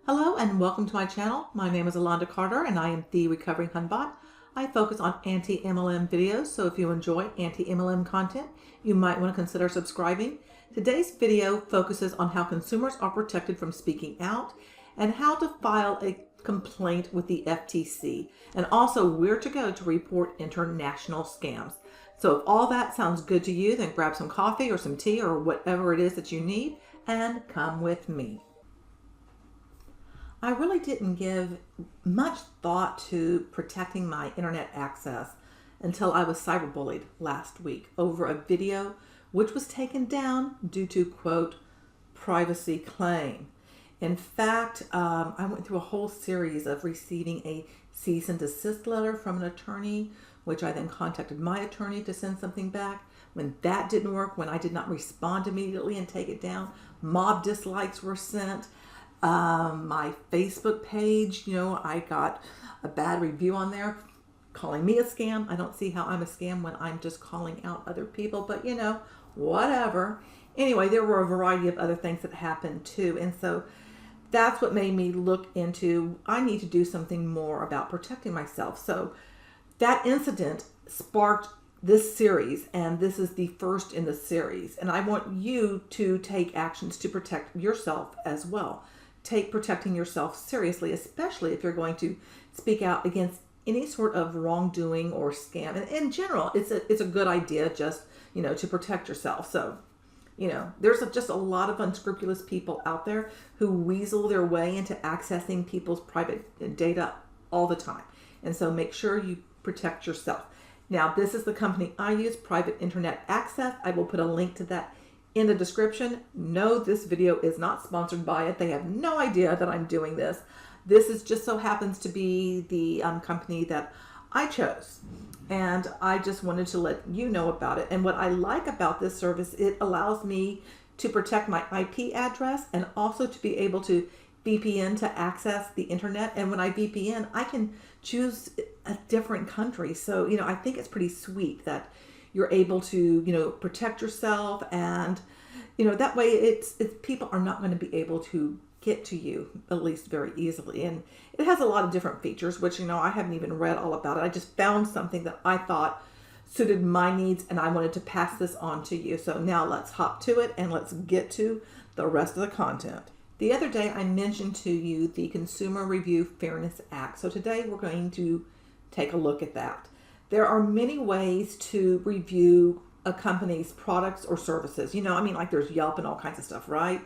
Hello and welcome to my channel. My name is Alonda Carter and I am the Recovering Hunbot. I focus on anti-MLM videos, so if you enjoy anti-MLM content, you might want to consider subscribing. Today's video focuses on how consumers are protected from speaking out and how to file a complaint with the FTC, and also where to go to report international scams. So if all that sounds good to you, then grab some coffee or some tea or whatever it is that you need and come with me. I really didn't give much thought to protecting my internet access until I was cyberbullied last week over a video which was taken down due to, quote, privacy claim. In fact, I went through a whole series of receiving a cease and desist letter from an attorney, which I then contacted my attorney to send something back. When that didn't work, when I did not respond immediately and take it down, mob dislikes were sent. My Facebook page, I got a bad review on there calling me a scam. I don't see how I'm a scam when I'm just calling out other people, but whatever. Anyway, there were a variety of other things that happened too. And so that's what made me look into, I need to do something more about protecting myself. So that incident sparked this series, and this is the first in the series. And I want you to take actions to protect yourself as well. Take protecting yourself seriously, especially if you're going to speak out against any sort of wrongdoing or scam. And in general, it's a good idea just, to protect yourself. So, there's just a lot of unscrupulous people out there who weasel their way into accessing people's private data all the time. And so make sure you protect yourself. Now, this is the company I use, Private Internet Access. I will put a link to that in the description. No, this video is not sponsored by it. They have no idea that I'm doing this. This is just so happens to be the company that I chose. And I just wanted to let you know about it. And what I like about this service, it allows me to protect my IP address and also to be able to VPN to access the internet. And when I VPN, I can choose a different country. So, I think it's pretty sweet that you're able to, protect yourself, and, that way it's people are not going to be able to get to you, at least very easily. And it has a lot of different features, which, I haven't even read all about it. I just found something that I thought suited my needs, and I wanted to pass this on to you. So now let's hop to it and let's get to the rest of the content. The other day I mentioned to you the Consumer Review Fairness Act. So today we're going to take a look at that. There are many ways to review a company's products or services. Like there's Yelp and all kinds of stuff, right?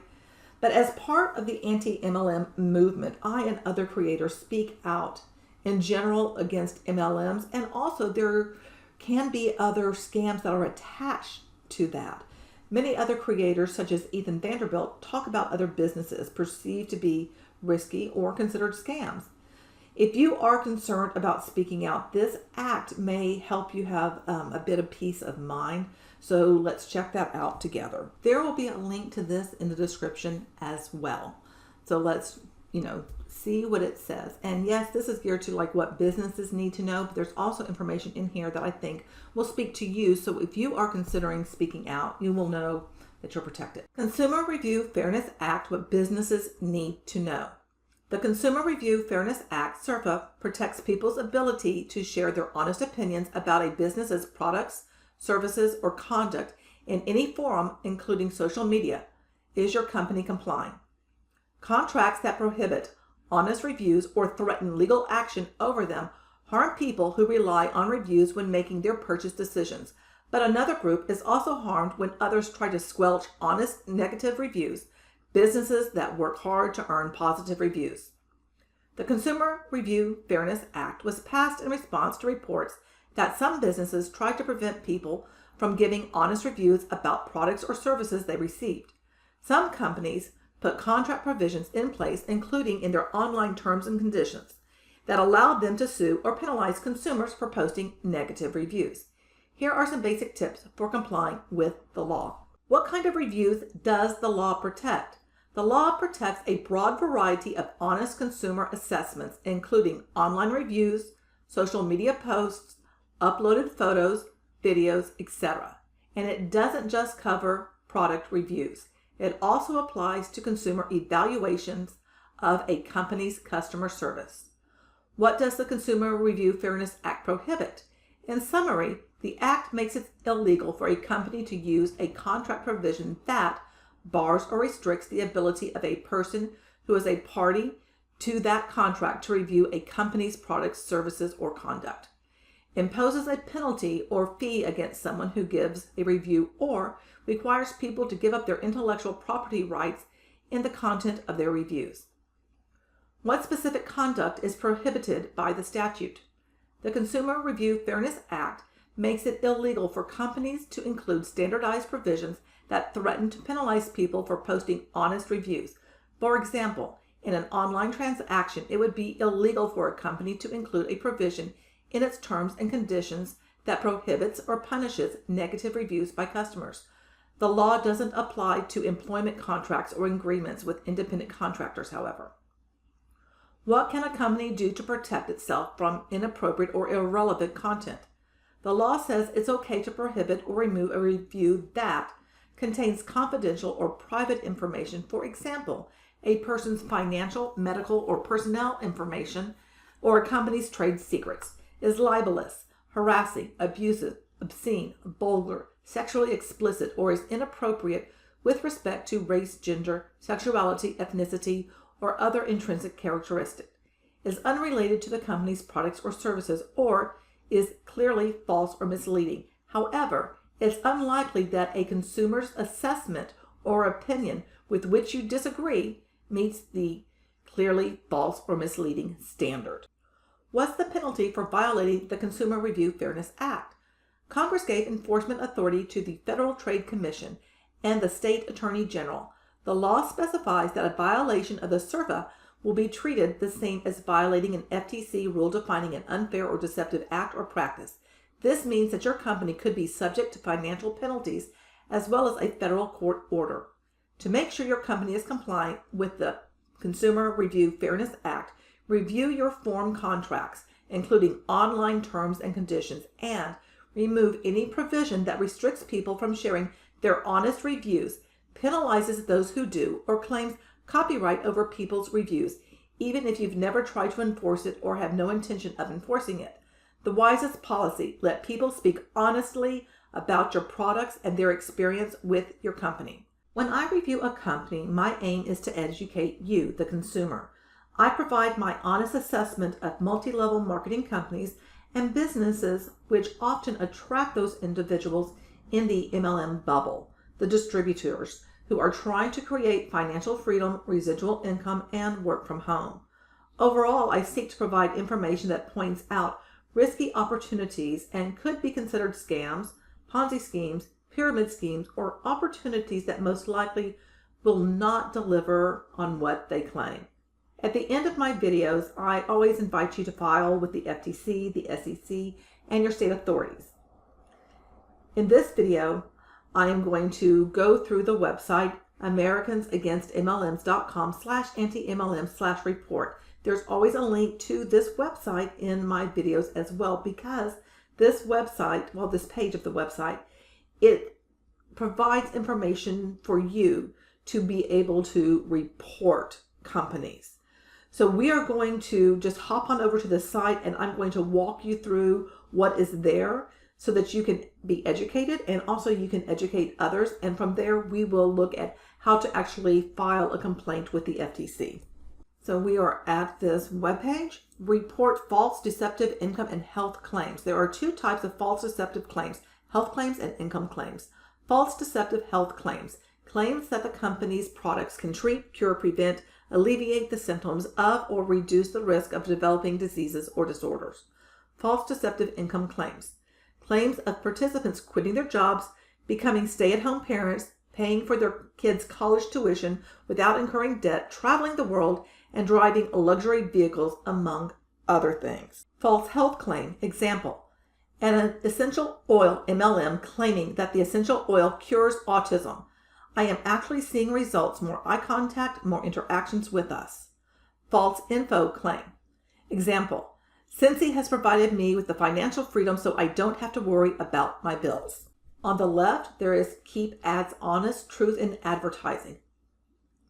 But as part of the anti-MLM movement, I and other creators speak out in general against MLMs, and also there can be other scams that are attached to that. Many other creators, such as Ethan Vanderbilt, talk about other businesses perceived to be risky or considered scams. If you are concerned about speaking out, this act may help you have a bit of peace of mind. So let's check that out together. There will be a link to this in the description as well. So let's, see what it says. And yes, this is geared to like what businesses need to know, but there's also information in here that I think will speak to you. So if you are considering speaking out, you will know that you're protected. Consumer Review Fairness Act, what businesses need to know. The Consumer Review Fairness Act, CRFA, protects people's ability to share their honest opinions about a business's products, services, or conduct in any forum, including social media. Is your company complying? Contracts that prohibit honest reviews or threaten legal action over them harm people who rely on reviews when making their purchase decisions. But another group is also harmed when others try to squelch honest negative reviews. Businesses that work hard to earn positive reviews. The Consumer Review Fairness Act was passed in response to reports that some businesses tried to prevent people from giving honest reviews about products or services they received. Some companies put contract provisions in place, including in their online terms and conditions, that allowed them to sue or penalize consumers for posting negative reviews. Here are some basic tips for complying with the law. What kind of reviews does the law protect? The law protects a broad variety of honest consumer assessments, including online reviews, social media posts, uploaded photos, videos, etc. And it doesn't just cover product reviews. It also applies to consumer evaluations of a company's customer service. What does the Consumer Review Fairness Act prohibit? In summary, the Act makes it illegal for a company to use a contract provision that bars or restricts the ability of a person who is a party to that contract to review a company's products, services, or conduct, imposes a penalty or fee against someone who gives a review, or requires people to give up their intellectual property rights in the content of their reviews. What specific conduct is prohibited by the statute? The Consumer Review Fairness Act makes it illegal for companies to include standardized provisions that threaten to penalize people for posting honest reviews. For example, in an online transaction, it would be illegal for a company to include a provision in its terms and conditions that prohibits or punishes negative reviews by customers. The law doesn't apply to employment contracts or agreements with independent contractors, however. What can a company do to protect itself from inappropriate or irrelevant content? The law says it's okay to prohibit or remove a review that contains confidential or private information, for example, a person's financial, medical, or personnel information, or a company's trade secrets, is libelous, harassing, abusive, obscene, vulgar, sexually explicit, or is inappropriate with respect to race, gender, sexuality, ethnicity, or other intrinsic characteristic, is unrelated to the company's products or services, or is clearly false or misleading. However, it's unlikely that a consumer's assessment or opinion with which you disagree meets the clearly false or misleading standard. What's the penalty for violating the Consumer Review Fairness Act? Congress gave enforcement authority to the Federal Trade Commission and the State Attorney General. The law specifies that a violation of the CERFA will be treated the same as violating an FTC rule defining an unfair or deceptive act or practice. This means that your company could be subject to financial penalties as well as a federal court order. To make sure your company is compliant with the Consumer Review Fairness Act, review your form contracts, including online terms and conditions, and remove any provision that restricts people from sharing their honest reviews, penalizes those who do, or claims copyright over people's reviews, even if you've never tried to enforce it or have no intention of enforcing it. The wisest policy: let people speak honestly about your products and their experience with your company. When I review a company, my aim is to educate you, the consumer. I provide my honest assessment of multi-level marketing companies and businesses which often attract those individuals in the MLM bubble, the distributors, who are trying to create financial freedom, residual income, and work from home. Overall, I seek to provide information that points out risky opportunities and could be considered scams, Ponzi schemes, pyramid schemes, or opportunities that most likely will not deliver on what they claim. At the end of my videos, I always invite you to file with the FTC, the SEC, and your state authorities. In this video, I am going to go through the website americansagainstmlms.com/anti-MLM/report. There's always a link to this website in my videos as well, because this website, well, this page of the website, it provides information for you to be able to report companies. So we are going to just hop on over to the site, and I'm going to walk you through what is there so that you can be educated and also you can educate others. And from there, we will look at how to actually file a complaint with the FTC. So we are at this webpage, report false, deceptive income and health claims. There are two types of false deceptive claims: health claims and income claims. False deceptive health claims: claims that the company's products can treat, cure, prevent, alleviate the symptoms of, or reduce the risk of developing diseases or disorders. False deceptive income claims: claims of participants quitting their jobs, becoming stay-at-home parents, paying for their kids' college tuition without incurring debt, traveling the world, and driving luxury vehicles, among other things. False health claim: example, an essential oil MLM claiming that the essential oil cures autism. I am actually seeing results: more eye contact, more interactions with us. False info claim: example, Cincy has provided me with the financial freedom so I don't have to worry about my bills. On the left, there is keep ads honest, truth in advertising.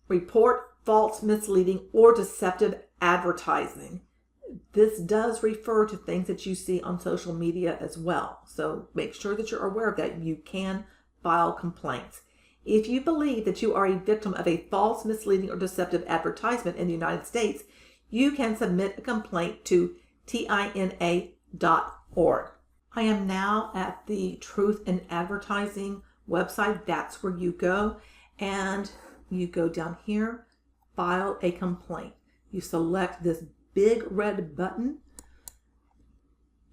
Report false, misleading, or deceptive advertising. This does refer to things that you see on social media as well. So make sure that you're aware of that. You can file complaints. If you believe that you are a victim of a false, misleading, or deceptive advertisement in the United States, you can submit a complaint to tina.org. I am now at the Truth in Advertising website. That's where you go, and you go down here, file a complaint. You select this big red button,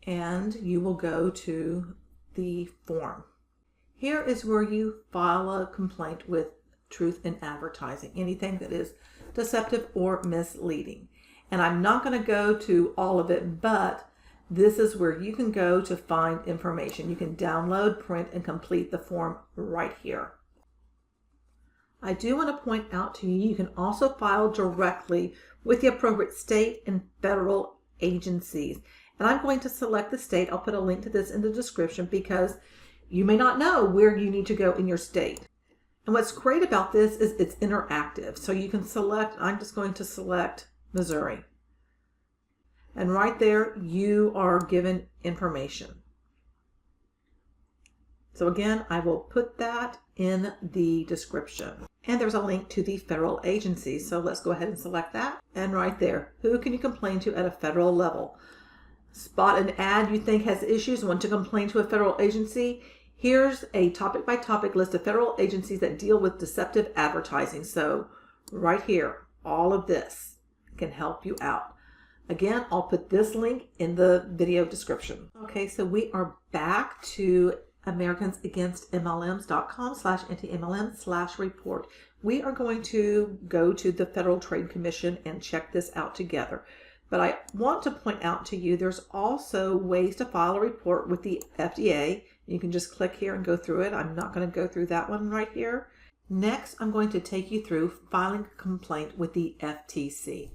and you will go to the form. Here is where you file a complaint with Truth in Advertising, anything that is deceptive or misleading. And I'm not going to go to all of it, but this is where you can go to find information. You can download, print, and complete the form right here. I do want to point out to you, you can also file directly with the appropriate state and federal agencies. And I'm going to select the state. I'll put a link to this in the description because you may not know where you need to go in your state. And what's great about this is it's interactive. So you can select, I'm just going to select Missouri. And right there, you are given information. So again, I will put that in the description. And there's a link to the federal agencies. So let's go ahead and select that. And right there, who can you complain to at a federal level? Spot an ad you think has issues and want to complain to a federal agency? Here's a topic by topic list of federal agencies that deal with deceptive advertising. So right here, all of this can help you out. Again, I'll put this link in the video description. Okay, so we are back to americansagainstmlms.com/anti-MLM/report. We are going to go to the Federal Trade Commission and check this out together. But I want to point out to you, there's also ways to file a report with the FDA. You can just click here and go through it. I'm not going to go through that one right here. Next, I'm going to take you through filing a complaint with the FTC,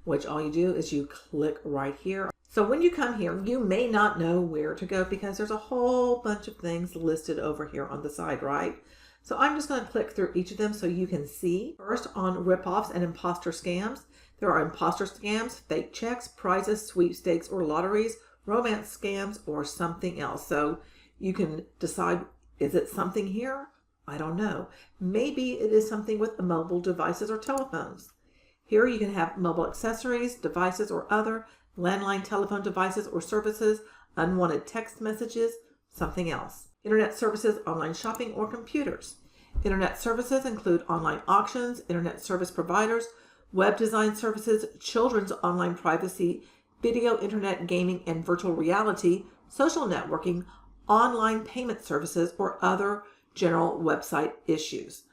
which all you do is you click right here. So when you come here, you may not know where to go because there's a whole bunch of things listed over here on the side, right? So I'm just going to click through each of them so you can see. First, on ripoffs and imposter scams. There are imposter scams, fake checks, prizes, sweepstakes, or lotteries, romance scams, or something else. So you can decide, is it something here? I don't know. Maybe it is something with mobile devices or telephones. Here you can have mobile accessories, devices, or other landline telephone devices or services, unwanted text messages, something else. Internet services, online shopping, or computers. Internet services include online auctions, internet service providers, web design services, children's online privacy, video, internet, gaming, and virtual reality, social networking, online payment services, or other general website issues.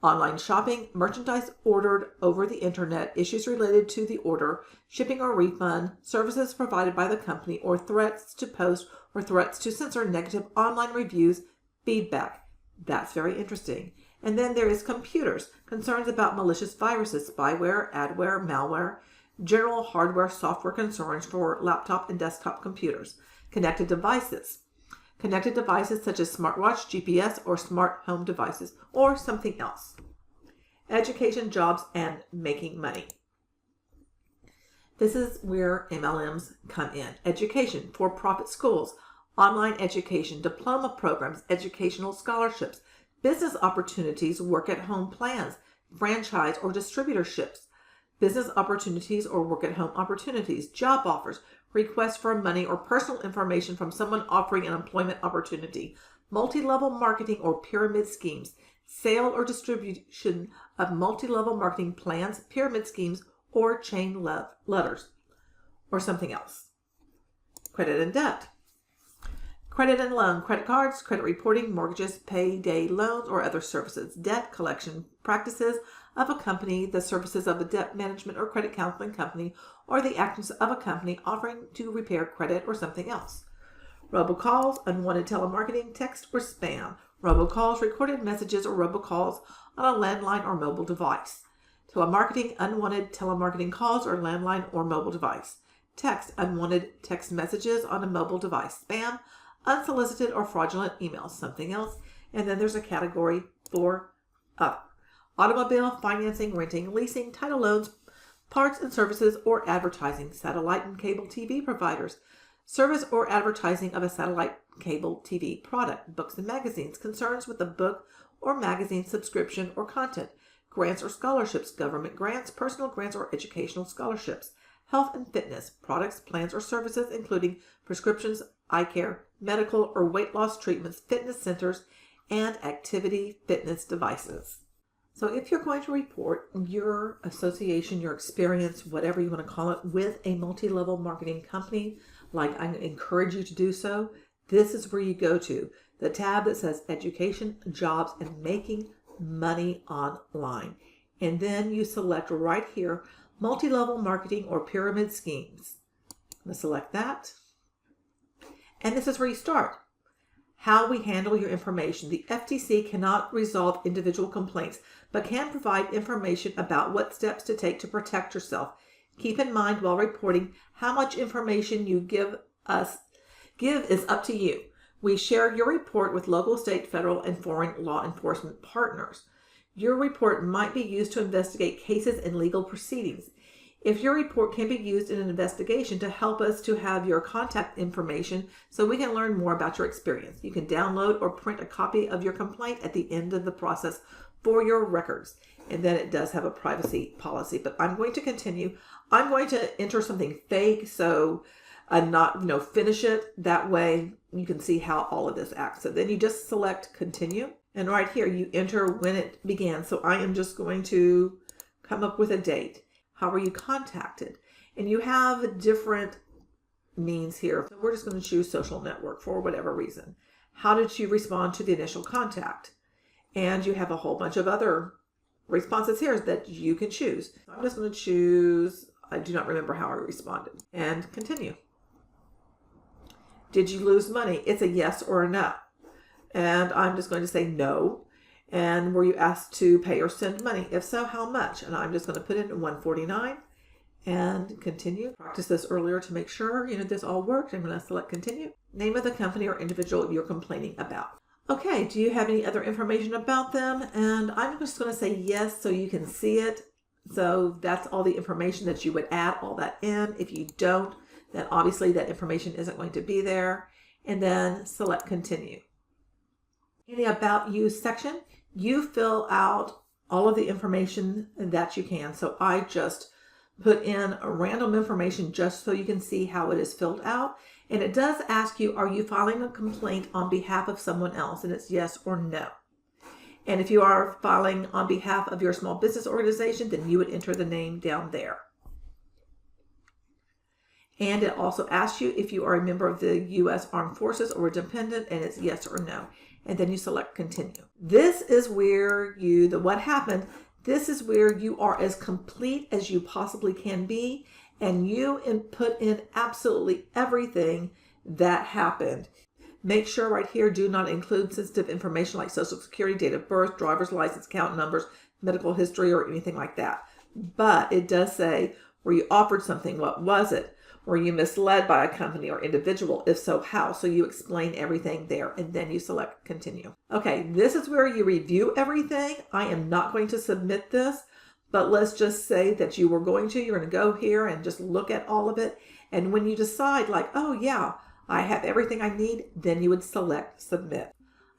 Online shopping, merchandise ordered over the internet, issues related to the order, shipping or refund, services provided by the company, or threats to post or threats to censor negative online reviews, feedback. That's very interesting. And then there is computers, concerns about malicious viruses, spyware, adware, malware, general hardware, software concerns for laptop and desktop computers. Connected devices. Connected devices such as smartwatch, GPS, or smart home devices, or something else. Education, jobs, and making money. This is where MLMs come in. Education, for-profit schools, online education, diploma programs, educational scholarships, business opportunities, work-at-home plans, franchise or distributorships, business opportunities or work-at-home opportunities, job offers, requests for money or personal information from someone offering an employment opportunity, multi-level marketing or pyramid schemes, sale or distribution of multi-level marketing plans, pyramid schemes, or chain letters, or something else. Credit and debt. Credit and loan, credit cards, credit reporting, mortgages, payday loans, or other services. Debt collection practices of a company, the services of a debt management or credit counseling company, or the actions of a company offering to repair credit or something else. Robocalls, unwanted telemarketing, text, or spam. Robocalls, recorded messages or robocalls on a landline or mobile device. Telemarketing, unwanted telemarketing calls or landline or mobile device. Text, unwanted text messages on a mobile device. Spam, unsolicited or fraudulent emails, something else. And then there's a category for other. Automobile, financing, renting, leasing, title loans, parts and services, or advertising, satellite and cable TV providers, service or advertising of a satellite cable TV product, books and magazines, concerns with a book or magazine subscription or content, grants or scholarships, government grants, personal grants or educational scholarships, health and fitness, products, plans, or services, including prescriptions, eye care, medical or weight loss treatments, fitness centers, and activity fitness devices. So if you're going to report your association, your experience, whatever you want to call it, with a multi-level marketing company, like I encourage you to do so, this is where you go to the tab that says Education, Jobs, and Making Money Online. And then you select right here, Multi-Level Marketing or Pyramid Schemes. I'm going to select that. And this is where you start. How we handle your information. The FTC cannot resolve individual complaints, but can provide information about what steps to take to protect yourself. Keep in mind while reporting, how much information you give is up to you. We share your report with local, state, federal, and foreign law enforcement partners. Your report might be used to investigate cases and legal proceedings. If your report can be used in an investigation to help us to have your contact information so we can learn more about your experience. You can download or print a copy of your complaint at the end of the process for your records. And then it does have a privacy policy, but I'm going to continue. I'm going to enter something fake so not, finish it. That way you can see how all of this acts. So then you just select continue. And right here you enter when it began. So I am just going to come up with a date. How were you contacted? And you have different means here. So we're just going to choose social network for whatever reason. How did you respond to the initial contact? And you have a whole bunch of other responses here that you can choose. So I'm just going to choose, I do not remember how I responded, and continue. Did you lose money? It's a yes or a no. And I'm just going to say no. And were you asked to pay or send money? If so, how much? And I'm just going to put in $149 and continue. Practice this earlier to make sure, this all worked. I'm going to select continue. Name of the company or individual you're complaining about. Okay, do you have any other information about them? And I'm just going to say yes so you can see it. So that's all the information that you would add all that in. If you don't, then obviously that information isn't going to be there. And then select continue. In the About You section, you fill out all of the information that you can. So I just put in random information just so you can see how it is filled out. And it does ask you, are you filing a complaint on behalf of someone else? And it's yes or no. And if you are filing on behalf of your small business organization, then you would enter the name down there. And it also asks you if you are a member of the U.S. Armed Forces or a dependent, and it's yes or no. And then you select continue. This is where what happened, this is where you are as complete as you possibly can be, and you put in absolutely everything that happened. Make sure right here, do not include sensitive information like social security, date of birth, driver's license, account numbers, medical history, or anything like that. But it does say, were you offered something? What was it? Were you misled by a company or individual? If so, how? So you explain everything there, and then you select continue. Okay, this is where you review everything. I am not going to submit this, but let's just say that you're going to go here and just look at all of it. And when you decide like, oh yeah, I have everything I need, then you would select submit.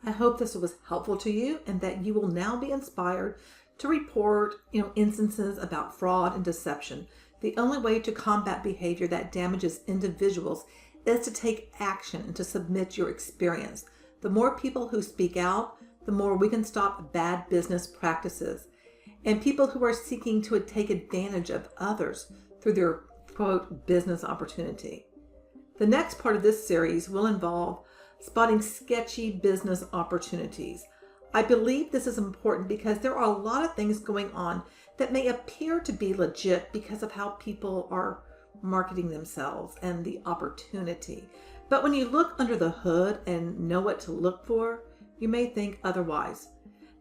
I hope this was helpful to you and that you will now be inspired to report, instances about fraud and deception. The only way to combat behavior that damages individuals is to take action and to submit your experience. The more people who speak out, the more we can stop bad business practices and people who are seeking to take advantage of others through their, quote, business opportunity. The next part of this series will involve spotting sketchy business opportunities. I believe this is important because there are a lot of things going on that may appear to be legit because of how people are marketing themselves and the opportunity. But when you look under the hood and know what to look for, you may think otherwise.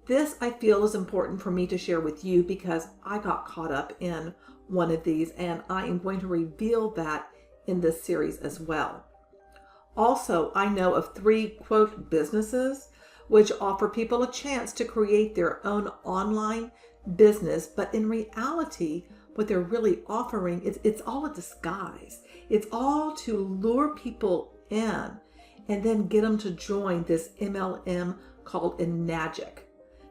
This, I feel, is important for me to share with you because I got caught up in one of these, and I am going to reveal that in this series as well. Also, I know of 3, quote, businesses which offer people a chance to create their own online business, but in reality, what they're really offering is it's all a disguise. It's all to lure people in and then get them to join this MLM called Enagic.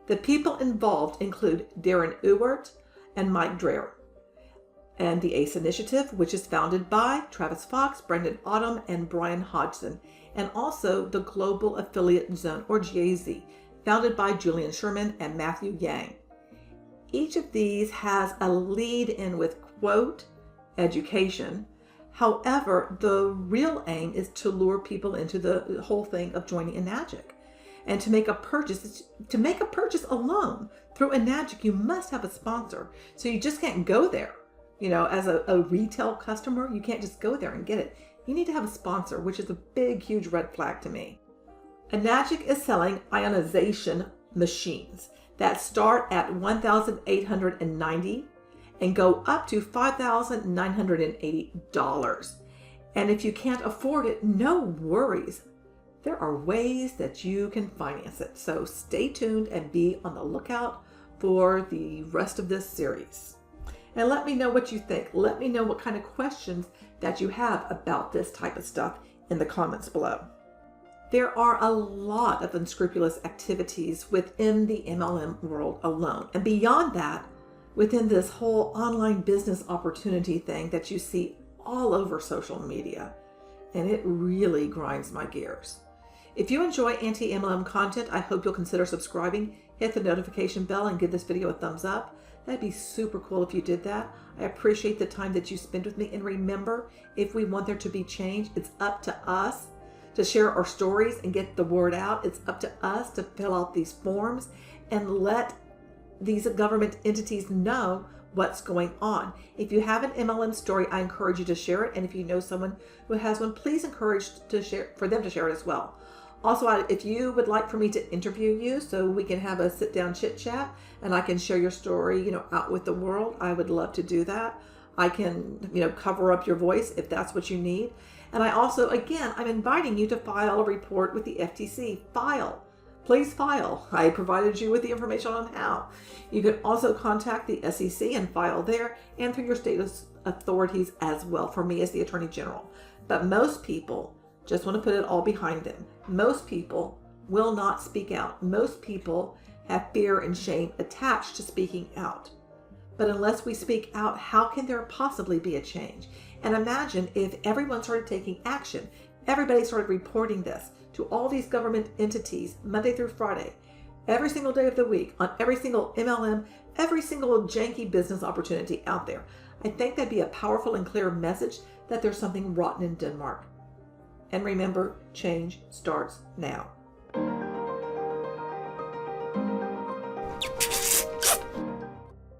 The people involved include Darren Ewert and Mike Dreher, and the ACE Initiative, which is founded by Travis Fox, Brendan Autumn, and Brian Hodgson, and also the Global Affiliate Zone, or GAZ, founded by Julian Sherman and Matthew Yang. Each of these has a lead in with, quote, education. However, the real aim is to lure people into the whole thing of joining Enagic. And to make a purchase alone through Enagic, you must have a sponsor. So you just can't go there. As a retail customer, you can't just go there and get it. You need to have a sponsor, which is a big, huge red flag to me. Enagic is selling ionization machines that start at $1,890 and go up to $5,980. And if you can't afford it, no worries. There are ways that you can finance it. So stay tuned and be on the lookout for the rest of this series. And let me know what you think. Let me know what kind of questions that you have about this type of stuff in the comments below. There are a lot of unscrupulous activities within the MLM world alone. And beyond that, within this whole online business opportunity thing that you see all over social media. And it really grinds my gears. If you enjoy anti-MLM content, I hope you'll consider subscribing, hit the notification bell, and give this video a thumbs up. That'd be super cool if you did that. I appreciate the time that you spend with me. And remember, if we want there to be change, it's up to us to share our stories and get the word out. It's up to us to fill out these forms and let these government entities know what's going on. If you have an MLM story, I encourage you to share it. And if you know someone who has one, please encourage for them to share it as well. Also, if you would like for me to interview you so we can have a sit-down chit-chat and I can share your story, out with the world, I would love to do that. I can, cover up your voice if that's what you need. And I also, again, I'm inviting you to file a report with the FTC. Please file. I provided you with the information on how. You can also contact the SEC and file there and through your state authorities as well, for me as the Attorney General. But most people just want to put it all behind them. Most people will not speak out. Most people have fear and shame attached to speaking out. But unless we speak out, how can there possibly be a change? And imagine if everyone started taking action. Everybody started reporting this to all these government entities Monday through Friday, every single day of the week, on every single MLM, every single janky business opportunity out there. I think that'd be a powerful and clear message that there's something rotten in Denmark. And remember, change starts now.